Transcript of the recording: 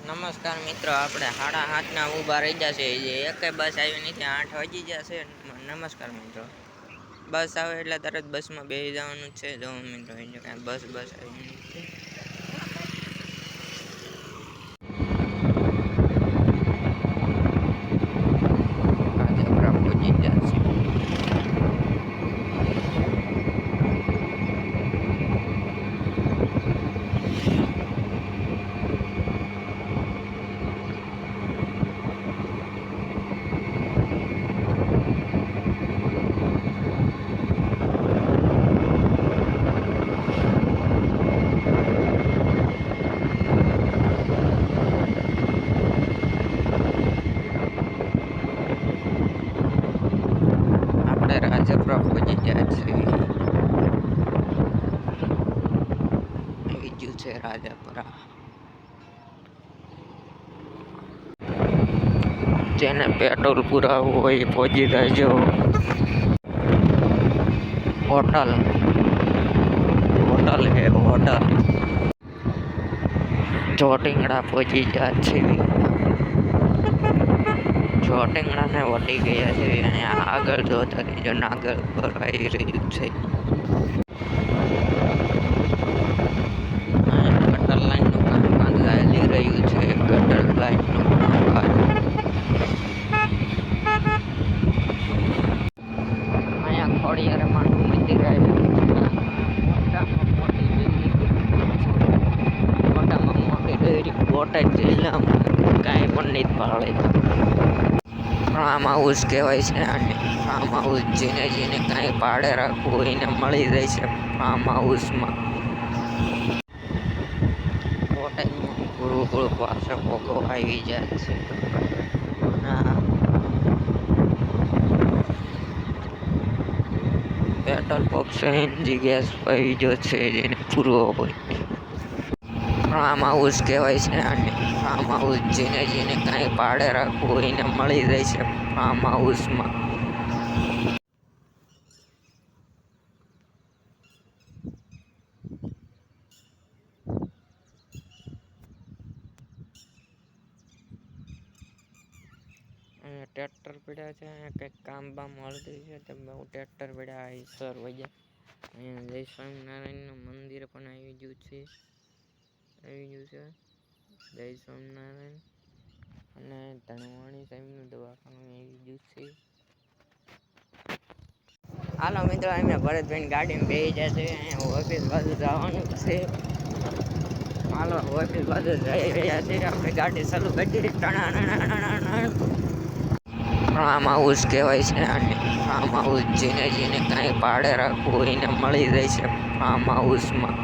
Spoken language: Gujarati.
નમસ્કાર મિત્રો, આપણે 7:30 ઊભા રહી જશે. એક બસ આવી નથી, 8 વાગી જશે. નમસ્કાર મિત્રો, બસ આવે એટલે તરત બસમાં બેસી જવાનું છે. જો મિત્રો બસ આવી નથી. રાજપુરા પહોંચી ગયા છે. આવી ગયું છે રાજપુરા. જેને પેટ્રોલ પુરાવું હોય પહોંચી જાય. હોટલ હે હોટલ. ચોટીંગડા પહોંચી ગયા છે. ચોટીંગડા ને વટી ગયા છે. અહીંયા આગળ જોતા રહીજો, નાગર ભરાઈ રહ્યું છે. ગટર લાઈનનું કામ ચાલી રહ્યું છે. ગટર લાઈનનું કામ અહીંયા ખોડિયાર માનું મંદિર આવ્યું. મોટામાં મોટી ડેરી બોટાદ જિલ્લામાં કાંઈ પણ નહીં પાડે. ફાર્મ હાઉસ કહેવાય છે આને. ફાર્મ હાઉસ જેને કાંઈ ભાડે રાખવું હોય એને મળી જાય છે ફાર્મ હાઉસમાં. બોટાદમાં પૂરું પાસે પોકો આવી જાય છે. પેટ્રોલ પંપ સીએનજી ગેસ પૈજો છે જેને પૂરો હોય. ફાર્મ હાઉસ કહેવાય છે આને. ફાર્મ હાઉસ જેને કાંઈ ભાડે રાખવું હોય એને મળી જાય છે ફાર્મ હાઉસમાં. અહીંયા ટ્રેક્ટર પડ્યા છે. અહીંયા કંઈક કામ બામ મળતું છે તો બહુ ટ્રેક્ટર પડ્યા આવી સર વજ્યા. અહીંયા જય સ્વામિનારાયણનું મંદિર પણ આવી ગયું છે. જય સ્વામિનારાયણ. અને ધણવાણી સાહેબનું દવાખાનું આવી ગયું છે. હાલો મિત્રો, અમે ભરતભાઈ ગાડીમાં બેસી જશે. અહીંયા ઓફિસ બાજુ જવાનું છે. હાલો ઓફિસ બાજુ જઈ રહ્યા છે. આપણે ગાડી ચાલુ કરી. ફાર્મ હાઉસ કહેવાય છે આને. ફાર્મ હાઉસ જેને કાંઈ ભાડે રાખવું હોય એને મળી જાય છે ફાર્મ હાઉસમાં.